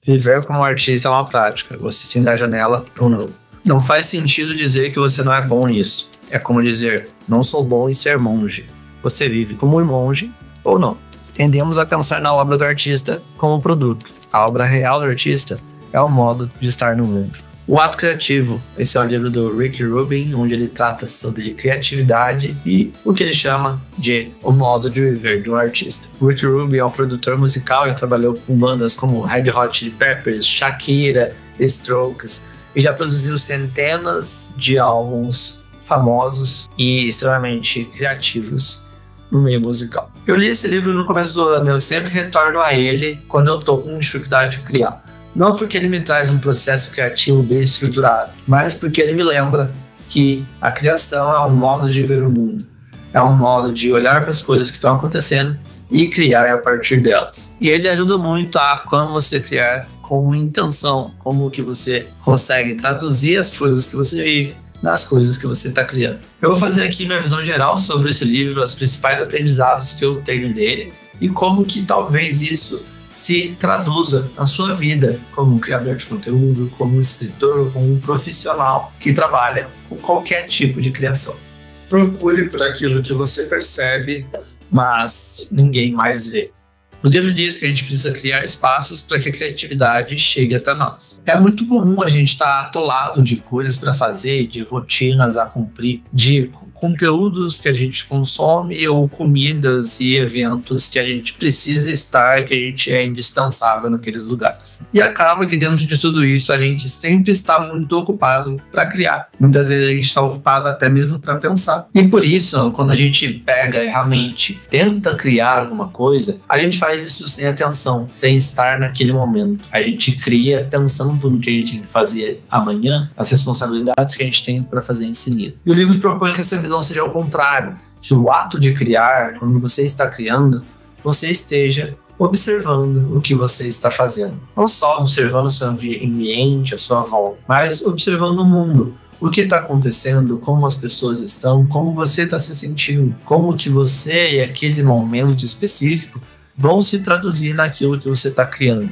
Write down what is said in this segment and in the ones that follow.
Viver como artista é uma prática, você se engaja nela ou não. Não faz sentido dizer que você não é bom nisso. É como dizer, não sou bom em ser monge. Você vive como um monge ou não. Tendemos a pensar na obra do artista como produto. A obra real do artista é o modo de estar no mundo. O Ato Criativo, esse é um livro do Rick Rubin, onde ele trata sobre criatividade e o que ele chama de o modo de viver de um artista. O Rick Rubin é um produtor musical, já trabalhou com bandas como Red Hot Chili Peppers, Shakira, Strokes, e já produziu centenas de álbuns famosos e extremamente criativos no meio musical. Eu li esse livro no começo do ano, eu sempre retorno a ele quando eu tô com dificuldade de criar. Não porque ele me traz um processo criativo bem estruturado, mas porque ele me lembra que a criação é um modo de ver o mundo. É um modo de olhar para as coisas que estão acontecendo e criar a partir delas. E ele ajuda muito a como você criar com intenção, como que você consegue traduzir as coisas que você vive nas coisas que você está criando. Eu vou fazer aqui minha visão geral sobre esse livro, os principais aprendizados que eu tenho dele e como que talvez isso se traduza na sua vida como um criador de conteúdo, como um escritor, como um profissional que trabalha com qualquer tipo de criação. Procure por aquilo que você percebe, mas ninguém mais vê. O livro diz que a gente precisa criar espaços para que a criatividade chegue até nós. É muito comum a gente estar atolado de coisas para fazer, de rotinas a cumprir, de conteúdos que a gente consome ou comidas e eventos que a gente precisa estar, que a gente é indispensável naqueles lugares. E acaba que dentro de tudo isso a gente sempre está muito ocupado para criar. Muitas vezes a gente está ocupado até mesmo para pensar. E por isso, quando a gente pega e realmente tenta criar alguma coisa, a gente faz isso sem atenção, sem estar naquele momento. A gente cria pensando no que a gente tem que fazer amanhã, as responsabilidades que a gente tem para fazer em seguida. E o livro propõe que essa visão seja ao contrário, que o ato de criar, quando você está criando, você esteja observando o que você está fazendo. Não só observando o seu ambiente, a sua volta, mas observando o mundo. O que está acontecendo, como as pessoas estão, como você está se sentindo, como que você e aquele momento específico vão se traduzir naquilo que você está criando.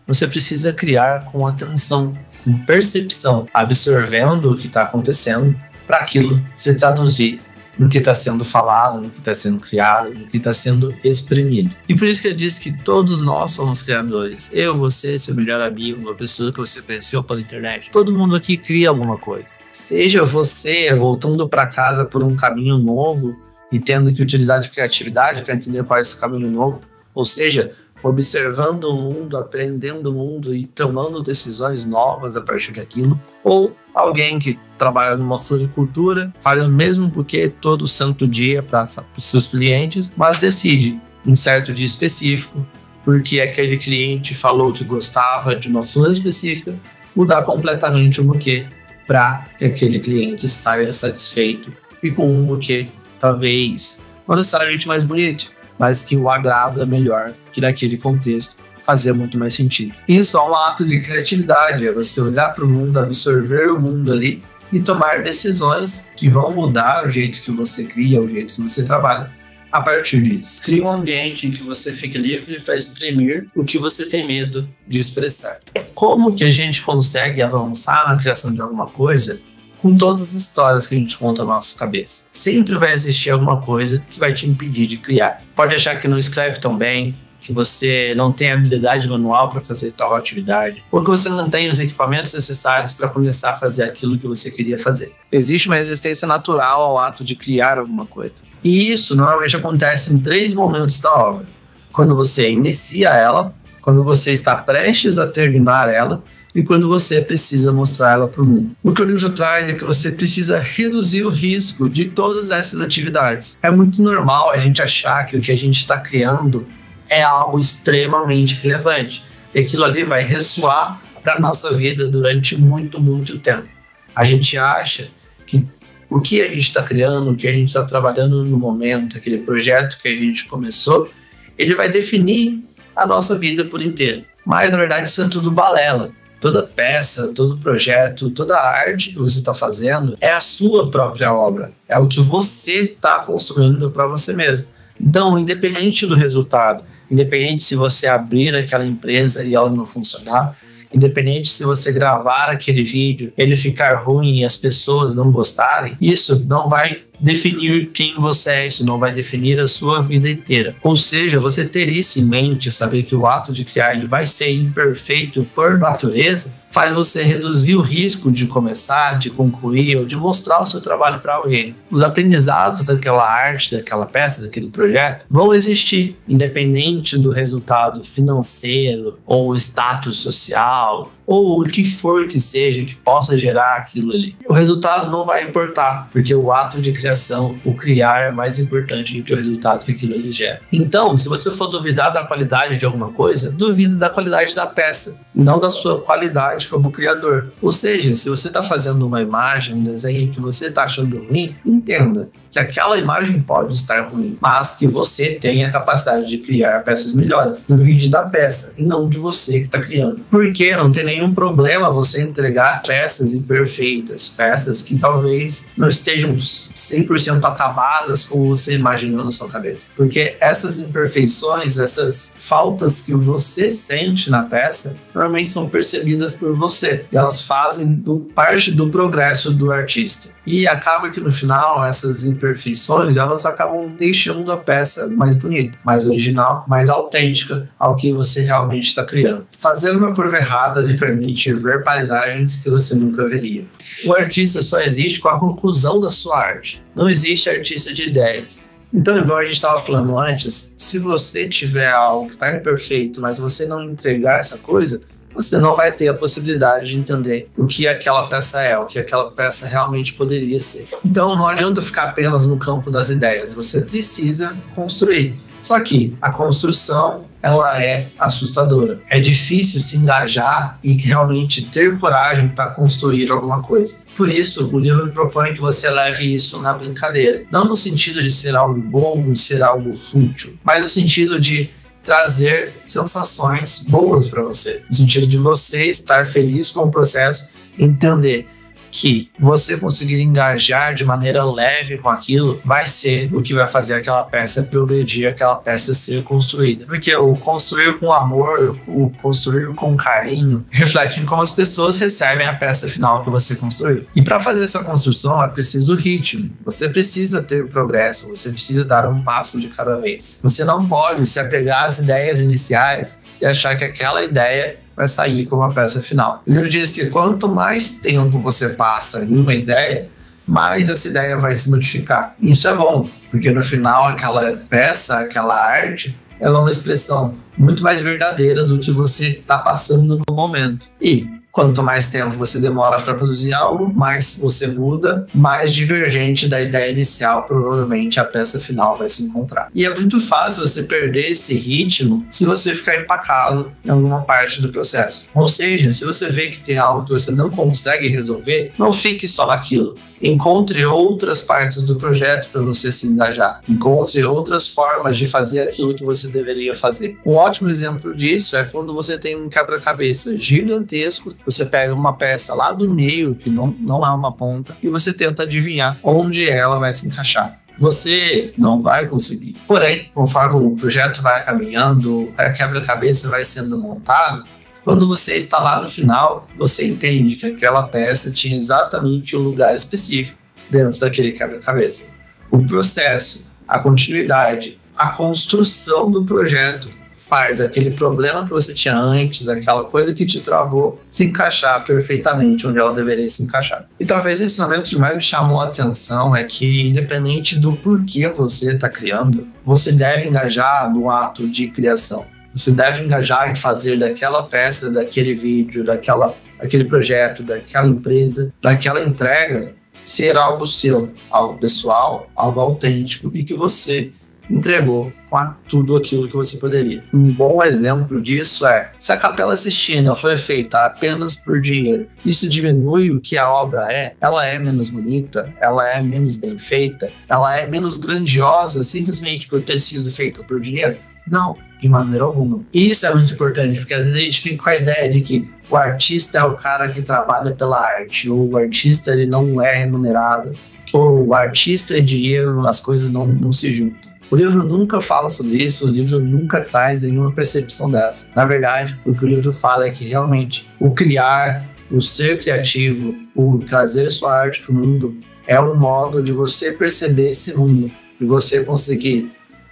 Você precisa criar com atenção, com percepção, absorvendo o que está acontecendo para aquilo se traduzir no que está sendo falado, no que está sendo criado, no que está sendo exprimido. E por isso que eu disse que todos nós somos criadores. Eu, você, seu melhor amigo, uma pessoa que você conheceu pela internet. Todo mundo aqui cria alguma coisa. Seja você voltando para casa por um caminho novo e tendo que utilizar de criatividade para entender qual é esse caminho novo, ou seja, observando o mundo, aprendendo o mundo e tomando decisões novas a partir daquilo, ou alguém que trabalha numa floricultura, faz o mesmo buquê todo santo dia para os seus clientes, mas decide, em certo dia específico, porque aquele cliente falou que gostava de uma flor específica, mudar completamente o buquê para que aquele cliente saia satisfeito e com um buquê talvez não necessariamente mais bonito, mas que o agrado é melhor, que naquele contexto fazia muito mais sentido. Isso é um ato de criatividade, é você olhar para o mundo, absorver o mundo ali e tomar decisões que vão mudar o jeito que você cria, o jeito que você trabalha a partir disso. Cria um ambiente em que você fique livre para exprimir o que você tem medo de expressar. Como que a gente consegue avançar na criação de alguma coisa com todas as histórias que a gente conta na nossa cabeça? Sempre vai existir alguma coisa que vai te impedir de criar. Pode achar que não escreve tão bem, que você não tem habilidade manual para fazer tal atividade, ou que você não tem os equipamentos necessários para começar a fazer aquilo que você queria fazer. Existe uma resistência natural ao ato de criar alguma coisa. E isso normalmente acontece em 3 momentos da obra. Quando você inicia ela, quando você está prestes a terminar ela, e quando você precisa mostrar ela para o mundo. O que o livro traz é que você precisa reduzir o risco de todas essas atividades. É muito normal a gente achar que o que a gente está criando é algo extremamente relevante. E aquilo ali vai ressoar para a nossa vida durante muito, muito tempo. A gente acha que o que a gente está criando, o que a gente está trabalhando no momento, aquele projeto que a gente começou, ele vai definir a nossa vida por inteiro. Mas, na verdade, isso é tudo balela. Toda peça, todo projeto, toda arte que você está fazendo é a sua própria obra. É o que você está construindo para você mesmo. Então, independente do resultado, independente se você abrir aquela empresa e ela não funcionar, independente se você gravar aquele vídeo, ele ficar ruim e as pessoas não gostarem, isso não vai definir quem você é, isso não vai definir a sua vida inteira. Ou seja, você ter isso em mente, saber que o ato de criar ele vai ser imperfeito por natureza, faz você reduzir o risco de começar, de concluir ou de mostrar o seu trabalho para alguém. Os aprendizados daquela arte, daquela peça, daquele projeto vão existir, independente do resultado financeiro ou status social ou o que for que seja que possa gerar aquilo ali. O resultado não vai importar, porque o ato de criação, o criar, é mais importante do que o resultado que aquilo ali gera. Então, se você for duvidar da qualidade de alguma coisa, duvide da qualidade da peça, não da sua qualidade como criador. Ou seja, se você está fazendo uma imagem, um desenho que você está achando ruim, entenda que aquela imagem pode estar ruim, mas que você tem a capacidade de criar peças melhores. Duvide da peça e não de você que está criando. Porque não tem nenhum problema você entregar peças imperfeitas, peças que talvez não estejam 100% acabadas como você imaginou na sua cabeça. Porque essas imperfeições, essas faltas que você sente na peça, normalmente são percebidas por você. E elas fazem parte do progresso do artista. E acaba que no final, essas imperfeições, elas acabam deixando a peça mais bonita, mais original, mais autêntica ao que você realmente está criando. Fazer uma curva errada lhe permite ver paisagens que você nunca veria. O artista só existe com a conclusão da sua arte. Não existe artista de ideias. Então, igual a gente estava falando antes, se você tiver algo que está imperfeito, mas você não entregar essa coisa, você não vai ter a possibilidade de entender o que aquela peça é, o que aquela peça realmente poderia ser. Então não adianta ficar apenas no campo das ideias, você precisa construir. Só que a construção, ela é assustadora. É difícil se engajar e realmente ter coragem para construir alguma coisa. Por isso, o livro propõe que você leve isso na brincadeira. Não no sentido de ser algo bom, de ser algo fútil, mas no sentido de trazer sensações boas para você, no sentido de você estar feliz com o processo, entender que você conseguir engajar de maneira leve com aquilo vai ser o que vai fazer aquela peça progredir, aquela peça ser construída. Porque o construir com amor, o construir com carinho, reflete em como as pessoas recebem a peça final que você construiu. E para fazer essa construção é preciso ritmo, você precisa ter progresso, você precisa dar um passo de cada vez. Você não pode se apegar às ideias iniciais e achar que aquela ideia vai sair como a peça final. O livro diz que quanto mais tempo você passa em uma ideia, mais essa ideia vai se modificar. Isso é bom, porque no final aquela peça, aquela arte, ela é uma expressão muito mais verdadeira do que você está passando no momento. E quanto mais tempo você demora para produzir algo, mais você muda, mais divergente da ideia inicial provavelmente a peça final vai se encontrar. E é muito fácil você perder esse ritmo se você ficar empacado em alguma parte do processo. Ou seja, se você vê que tem algo que você não consegue resolver, não fique só naquilo. Encontre outras partes do projeto para você se engajar. Encontre outras formas de fazer aquilo que você deveria fazer. Um ótimo exemplo disso é quando você tem um quebra-cabeça gigantesco, você pega uma peça lá do meio, que não há uma ponta, e você tenta adivinhar onde ela vai se encaixar. Você não vai conseguir. Porém, conforme o projeto vai caminhando, a quebra-cabeça vai sendo montado, quando você está lá no final, você entende que aquela peça tinha exatamente um lugar específico dentro daquele quebra-cabeça. O processo, a continuidade, a construção do projeto faz aquele problema que você tinha antes, aquela coisa que te travou, se encaixar perfeitamente onde ela deveria se encaixar. E talvez esse momento que mais me chamou a atenção é que, independente do porquê você está criando, você deve engajar no ato de criação. Você deve engajar em fazer daquela peça, daquele vídeo, daquele projeto, daquela empresa, daquela entrega, ser algo seu, algo pessoal, algo autêntico e que você entregou com tudo aquilo que você poderia. Um bom exemplo disso é, se a Capela Sistina foi feita apenas por dinheiro, isso diminui o que a obra é? Ela é menos bonita? Ela é menos bem feita? Ela é menos grandiosa simplesmente por ter sido feita por dinheiro? Não, de maneira alguma. E isso é muito importante, porque às vezes a gente fica com a ideia de que o artista é o cara que trabalha pela arte, ou o artista ele não é remunerado, ou o artista é dinheiro, as coisas não se juntam. O livro nunca fala sobre isso, o livro nunca traz nenhuma percepção dessa. Na verdade, o que o livro fala é que realmente o criar, o ser criativo, o trazer sua arte para o mundo é um modo de você perceber esse mundo, de você conseguir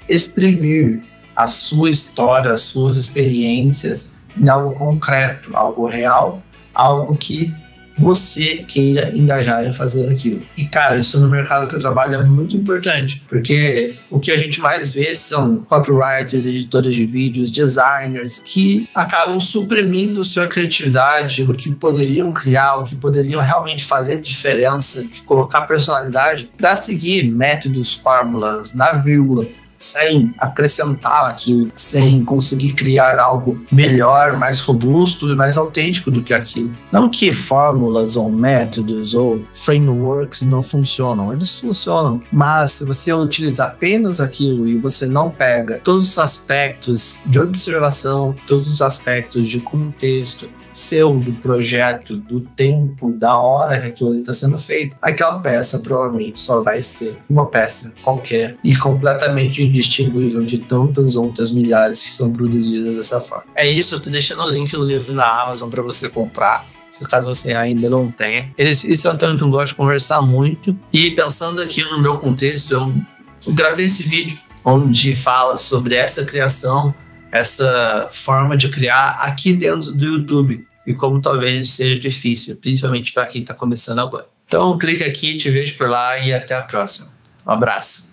exprimir a sua história, as suas experiências em algo concreto, algo real, algo que você queira engajar em fazer aquilo. E, cara, isso no mercado que eu trabalho é muito importante, porque o que a gente mais vê são copywriters, editores de vídeos, designers que acabam suprimindo sua criatividade, o que poderiam criar, o que poderiam realmente fazer diferença, colocar personalidade para seguir métodos, fórmulas, na vírgula, sem acrescentar aquilo, sem conseguir criar algo melhor, mais robusto e mais autêntico do que aquilo. Não que fórmulas ou métodos ou frameworks não funcionam, eles funcionam, mas se você utilizar apenas aquilo e você não pega todos os aspectos de observação, todos os aspectos de contexto seu, do projeto, do tempo, da hora que aquilo está sendo feito, aquela peça provavelmente só vai ser uma peça qualquer e completamente indistinguível de tantas outras milhares que são produzidas dessa forma. É isso, eu tô deixando o link do livro na Amazon para você comprar, se caso você ainda não tenha. Isso é um tema que eu gosto de conversar muito, e pensando aqui no meu contexto, eu gravei esse vídeo onde fala sobre essa criação, essa forma de criar aqui dentro do YouTube e como talvez seja difícil, principalmente para quem está começando agora. Então clique aqui, te vejo por lá e até a próxima. Um abraço.